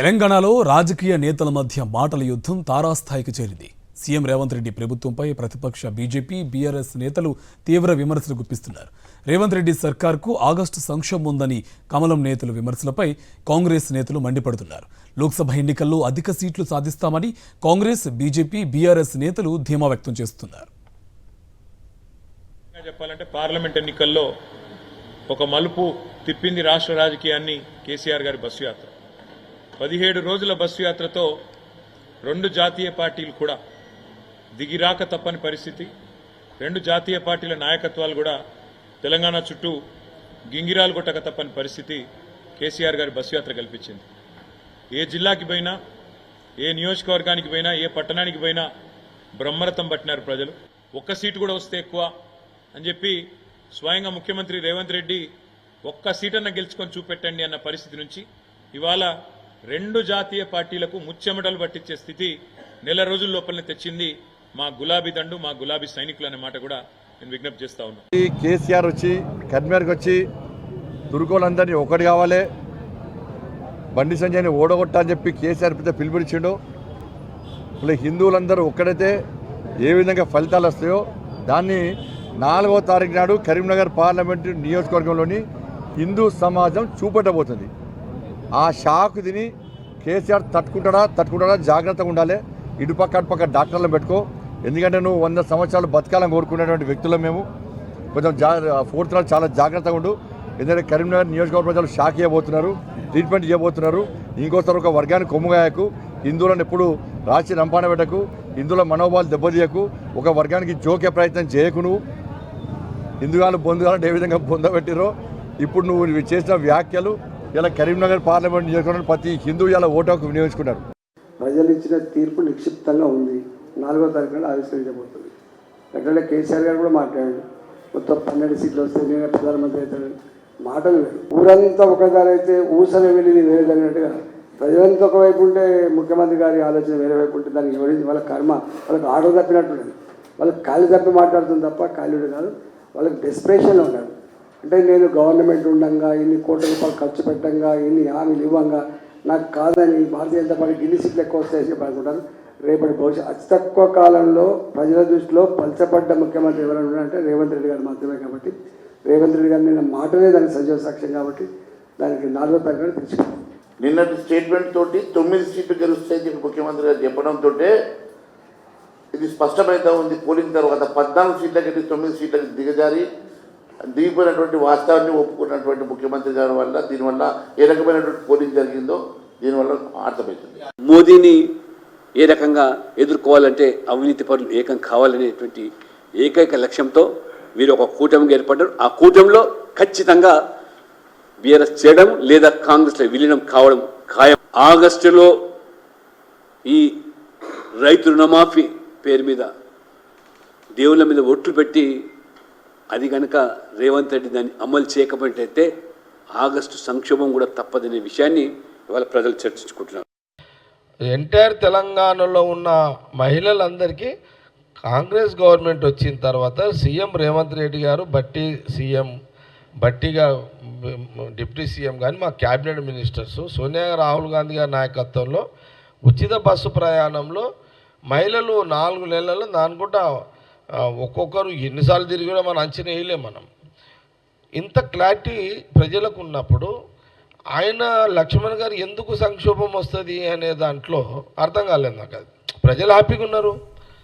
తెలంగాణలో రాజకీయ నేతల మధ్య మాటల యుద్ధం తారాస్థాయికి చేరింది. సీఎం రేవంత్ రెడ్డి ప్రభుత్వంపై ప్రతిపక్ష బీజేపీ, బీఆర్ఎస్ నేతలు తీవ్ర విమర్శలు గుప్పిస్తున్నారు. రేవంత్ రెడ్డి సర్కార్కు ఆగస్టు సంక్షోభం ఉందని కమలం నేతలు విమర్శలపై కాంగ్రెస్ నేతలు మండిపడుతున్నారు. లోక్సభ ఎన్నికల్లో అధిక సీట్లు సాధిస్తామని కాంగ్రెస్, బీజేపీ, బీఆర్ఎస్ నేతలు ధీమా వ్యక్తం చేస్తున్నారు. చెప్పాలంటే పార్లమెంట్ ఎన్నికల్లో ఒక మలుపు తిప్పింది రాష్ట్ర రాజకీయాన్ని కేసీఆర్ గారి బస్సు యాత్ర. 17 రోజుల బస్సు యాత్రతో రెండు జాతీయ పార్టీలు కూడా దిగిరాక తప్పని పరిస్థితి. రెండు జాతీయ పార్టీల నాయకత్వాలు కూడా తెలంగాణ చుట్టూ గింగిరాలు కొట్టక తప్పని పరిస్థితి కేసీఆర్ గారి బస్సు యాత్ర కల్పించింది. ఏ జిల్లాకి పోయినా, ఏ నియోజకవర్గానికి పోయినా, ఏ పట్టణానికి పోయినా బ్రహ్మరథం పట్టినారు ప్రజలు. ఒక్క సీటు కూడా వస్తే ఎక్కువ అని చెప్పి స్వయంగా ముఖ్యమంత్రి రేవంత్ రెడ్డి ఒక్క సీటన్నా గెలుచుకొని చూపెట్టండి అన్న పరిస్థితి నుంచి ఇవాళ రెండు జాతీయ పార్టీలకు ముచ్చెమటలు పట్టించే స్థితి నెల రోజుల లోపలనే తెచ్చింది మా గులాబీ దండు, మా గులాబీ సైనికులు అనే మాట కూడా నేను విజ్ఞప్తి చేస్తా ఉన్నాను. కేసీఆర్ వచ్చి కర్మేర్కి వచ్చి దుర్గోలందరినీ ఒకటి కావాలి, బండి సంజయ్ని ఓడగొట్టా అని చెప్పి కేసీఆర్ పెద్ద పిలుపునిచ్చిండు. ఇప్పుడు హిందువులందరూ ఒక్కడైతే ఏ విధంగా ఫలితాలు వస్తాయో దాన్ని 4వ తారీఖు నాడు కరీంనగర్ పార్లమెంటు నియోజకవర్గంలోని హిందూ సమాజం చూపెట్టబోతుంది. ఆ షాక్ తిని కేసీఆర్ తట్టుకుంటాడా జాగ్రత్తగా ఉండాలి. ఇటుపక్క అటుపక్క డాక్టర్లను పెట్టుకో, ఎందుకంటే నువ్వు 100 సంవత్సరాలు బతకాలని కోరుకునేటువంటి వ్యక్తులు మేము. కొంచెం 4th నాడు చాలా జాగ్రత్తగా ఉండు. ఎందుకంటే కరీంనగర్ నియోజకవర్గ ప్రజలు షాక్ చేయబోతున్నారు, ట్రీట్మెంట్ చేయబోతున్నారు. ఇంకోసారి ఒక వర్గాన్ని కొమ్ముగాయకు, హిందువులను ఎప్పుడు రాసి రంపాన పెట్టకు, హిందువుల మనోభావాలు దెబ్బతీయకు, ఒక వర్గానికి జోకే ప్రయత్నం చేయకు. నువ్వు హిందువులు బొందుగాలను ఏ విధంగా పొందబెట్టిరో ఇప్పుడు నువ్వు చేసిన వ్యాఖ్యలు ఇలా కరీంనగర్ పార్లమెంట్ నియోజకవర్గంలో ప్రతి హిందువు ఇలా ఓటుకు వినియోగించుకున్నారు. ప్రజలు ఇచ్చిన తీర్పు నిక్షిప్తంగా ఉంది. 4వ తారీఖున ఆవిష్కరించబోతుంది. అట్లనే కేసీఆర్ గారు కూడా మాట్లాడాడు, మొత్తం 12 సీట్లు వస్తే నేనే ప్రధానమంత్రి అవుతాడు. మాటలు వేరు. ఊరంతా ఒకదారి అయితే ఊసనే వెళ్ళి వేరేదన్నట్టుగా ప్రజలంతా ఒకవైపు ఉంటే ముఖ్యమంత్రి గారి ఆలోచన వేరే వైపు ఉంటే దానికి ఎవరింది వాళ్ళ కర్మ, వాళ్ళకి ఆటో తప్పినట్టు వాళ్ళకి కాళ్ళు తప్పి మాట్లాడుతుంది తప్ప కాళ్ళుడు కాదు. వాళ్ళకి డెస్పరేషన్లో ఉన్నారు. అంటే నేను గవర్నమెంట్ ఉండగా ఇన్ని కోట్ల రూపాయలు ఖర్చు పెట్టంగా ఇన్ని హామీలు ఇవ్వంగా నాకు కాదని భారతీయ జనతా పార్టీ గిన్ని సీట్లు ఎక్కువ వస్తాయని చెప్పి అనుకుంటారు. రేపటి భవిష్యత్ అతి తక్కువ కాలంలో ప్రజల దృష్టిలో పలచబడ్డ ముఖ్యమంత్రి ఎవరైనా ఉన్నారంటే రేవంత్ రెడ్డి గారు మాత్రమే. కాబట్టి రేవంత్ రెడ్డి గారు నిన్న మాటలే దానికి సజీవ సాక్ష్యం. కాబట్టి దానికి 4వ తారీఖున తెచ్చుకుంటాం. నిన్నటి స్టేట్మెంట్ తోటి 9 సీట్లు గెలుస్తాయని చెప్పి ముఖ్యమంత్రి గారు చెప్పడంతో ఇది స్పష్టమవుతా ఉంది. పోలింగ్ తర్వాత 14 సీట్లకి 9 సీట్లకి దిగిపోయినటువంటి వాస్తవాన్ని ఒప్పుకున్నటువంటి ముఖ్యమంత్రి గారి వల్ల దీనివల్ల ఏ రకమైనటువంటి పోలింగ్ జరిగిందో దీనివల్ల అర్థమవుతుంది. మోదీని ఏ రకంగా ఎదుర్కోవాలంటే అవినీతి పరులు ఏకం కావాలనేటువంటి ఏకైక లక్ష్యంతో వీరు ఒక కూటమిగా ఏర్పడ్డారు. ఆ కూటమిలో ఖచ్చితంగా బీఆర్ఎస్ చేయడం లేదా కాంగ్రెస్లో విలీనం కావడం ఖాయం. ఆగస్టులో ఈ రైతు రుణమాఫీ పేరు మీద దేవుళ్ళ మీద ఒట్లు పెట్టి అది కనుక రేవంత్ రెడ్డి దాన్ని అమలు చేయకపోయినట్టయితే ఆగస్టు సంక్షోభం కూడా తప్పదనే విషయాన్ని ఇవాళ ప్రజలు చర్చించుకుంటున్నారు. ఎంటైర్ తెలంగాణలో ఉన్న మహిళలందరికీ కాంగ్రెస్ గవర్నమెంట్ వచ్చిన తర్వాత సీఎం రేవంత్ రెడ్డి గారు బట్టిగా డిప్యూటీ సీఎం కానీ మా క్యాబినెట్ మినిస్టర్స్ సోనియా రాహుల్ గాంధీ గారి నాయకత్వంలో ఉచిత బస్సు ప్రయాణంలో మహిళలు 4 నెలల్లో అనుకుంటా ఒక్కొక్కరు ఎన్నిసార్లు తిరిగి కూడా మనం అంచనా వేయలేం. మనం ఇంత క్లారిటీ ప్రజలకు ఉన్నప్పుడు ఆయన లక్ష్మణ్ గారు ఎందుకు సంక్షోభం వస్తుంది అనే దాంట్లో అర్థం కాలేదు నాకు. అది ప్రజలు హ్యాపీగా ఉన్నారు.